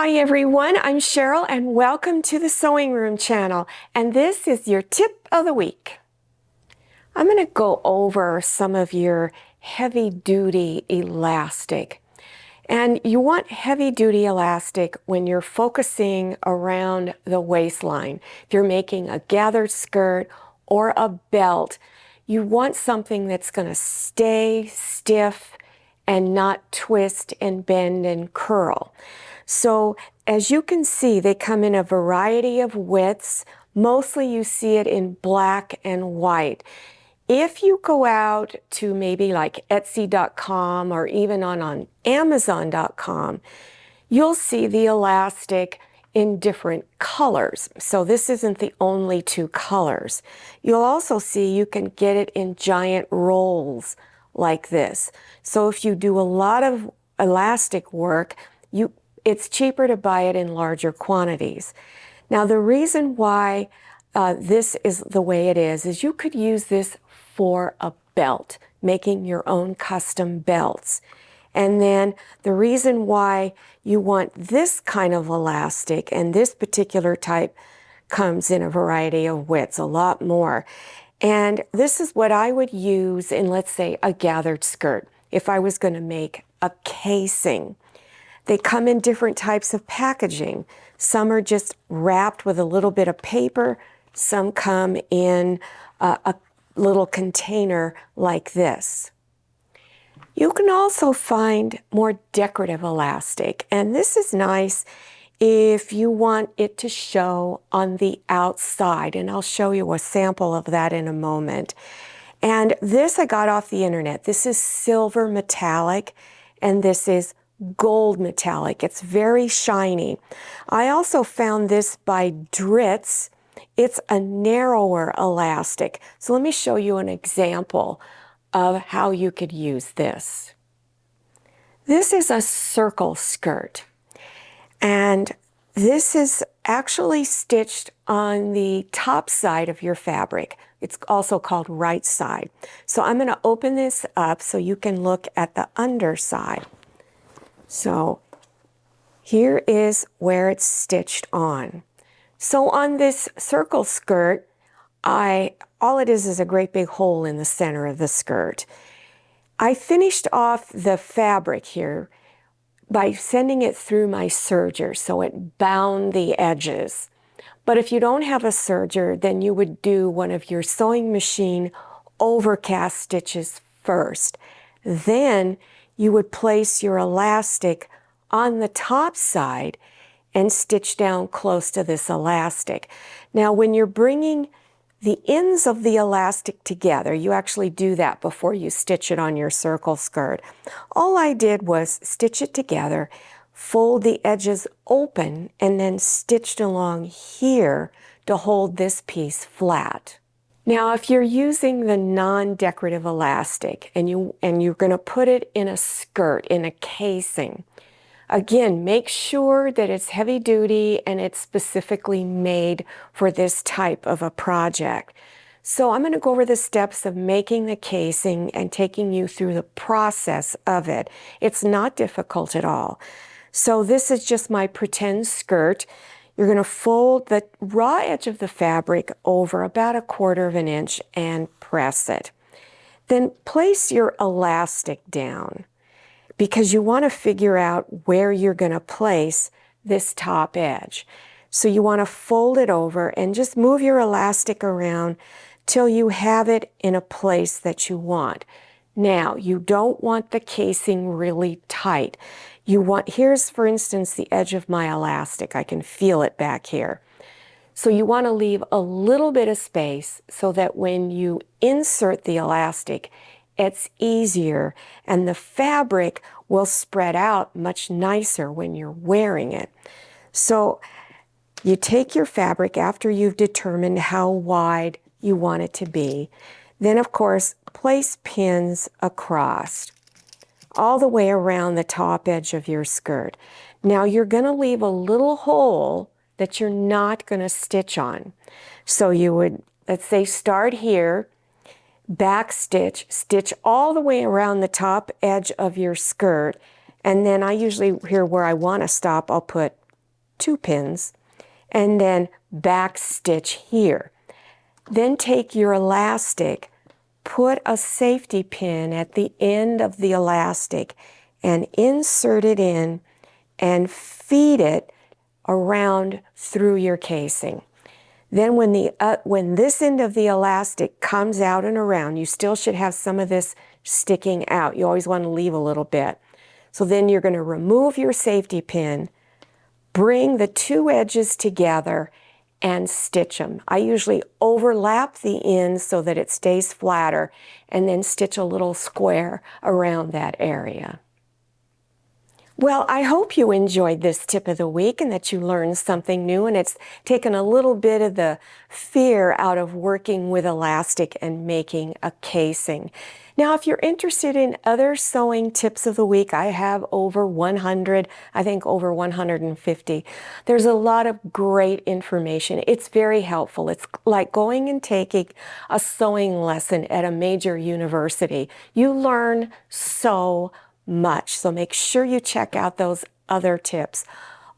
Hi everyone, I'm Cheryl and welcome to the Sewing Room channel, and this is your tip of the week. I'm going to go over some of your heavy-duty elastic. And you want heavy-duty elastic when you're focusing around the waistline. If you're making a gathered skirt or a belt, you want something that's going to stay stiff and not twist and bend and curl. So as you can see, they come in a variety of widths. Mostly you see it in black and white. If you go out to maybe like Etsy.com or even on Amazon.com, you'll see the elastic in different colors. So this isn't the only two colors. You'll also see you can get it in giant rolls like this. So if you do a lot of elastic work, it's cheaper to buy it in larger quantities. Now the reason why this is the way it is you could use this for a belt, making your own custom belts. And then the reason why you want this kind of elastic, and this particular type comes in a variety of widths, a lot more. And this is what I would use in, let's say, a gathered skirt, if I was going to make a casing. They come in different types of packaging. Some are just wrapped with a little bit of paper. Some come in a little container like this. You can also find more decorative elastic, and this is nice if you want it to show on the outside, and I'll show you a sample of that in a moment. And this I got off the internet. This is silver metallic, and this is gold metallic. It's very shiny. I also found this by Dritz. It's a narrower elastic. So let me show you an example of how you could use this. This is a circle skirt, and this is actually stitched on the top side of your fabric. It's also called right side. So I'm going to open this up so you can look at the underside. So here is where it's stitched on. So on this circle skirt, all it is a great big hole in the center of the skirt. I finished off the fabric here by sending it through my serger, so it bound the edges. But if you don't have a serger, then you would do one of your sewing machine overcast stitches first. Then you would place your elastic on the top side and stitch down close to this elastic. Now, when you're bringing the ends of the elastic together, you actually do that before you stitch it on your circle skirt. All I did was stitch it together, fold the edges open, and then stitched along here to hold this piece flat. Now, if you're using the non-decorative elastic and you're going to put it in a skirt, in a casing, again, make sure that it's heavy duty and it's specifically made for this type of a project. So I'm going to go over the steps of making the casing and taking you through the process of it. It's not difficult at all. So this is just my pretend skirt. You're going to fold the raw edge of the fabric over about 1/4 inch and press it. Then place your elastic down, because you want to figure out where you're going to place this top edge. So you want to fold it over and just move your elastic around till you have it in a place that you want. Now, you don't want the casing really tight. Here's for instance the edge of my elastic. I can feel it back here. So you want to leave a little bit of space so that when you insert the elastic, it's easier and the fabric will spread out much nicer when you're wearing it. So you take your fabric after you've determined how wide you want it to be. Then, of course, place pins across all the way around the top edge of your skirt. Now you're going to leave a little hole that you're not going to stitch on. So you would, let's say, start here, back stitch, stitch all the way around the top edge of your skirt, and then I usually, here where I want to stop, I'll put 2 pins, and then back stitch here. Then take your elastic, put a safety pin at the end of the elastic and insert it in and feed it around through your casing. Then when this end of the elastic comes out and around, you still should have some of this sticking out. You always want to leave a little bit. So then you're going to remove your safety pin, bring the 2 edges together, and stitch them. I usually overlap the ends so that it stays flatter, and then stitch a little square around that area. Well, I hope you enjoyed this tip of the week and that you learned something new, and it's taken a little bit of the fear out of working with elastic and making a casing. Now, if you're interested in other sewing tips of the week, I have over 100, I think over 150. There's a lot of great information. It's very helpful. It's like going and taking a sewing lesson at a major university. You learn so much. So make sure you check out those other tips.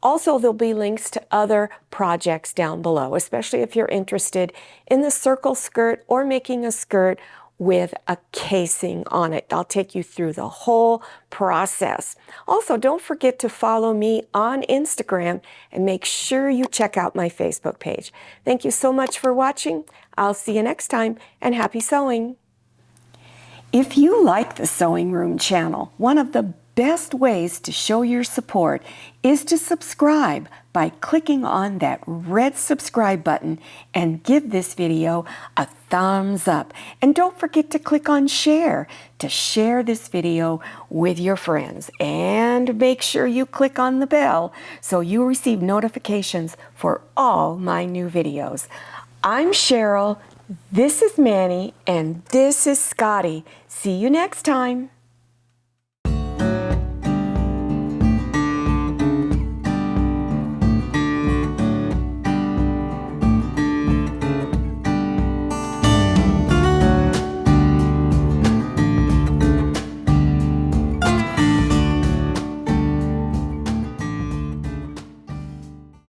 Also, there'll be links to other projects down below, especially if you're interested in the circle skirt or making a skirt with a casing on it. I'll take you through the whole process. Also, don't forget to follow me on Instagram and make sure you check out my Facebook page. Thank you so much for watching. I'll see you next time, and happy sewing. If you like the Sewing Room channel, one of the best ways to show your support is to subscribe by clicking on that red subscribe button and give this video a thumbs up. And don't forget to click on share to share this video with your friends. And make sure you click on the bell so you receive notifications for all my new videos. I'm Cheryl. This is Manny, and this is Scotty. See you next time.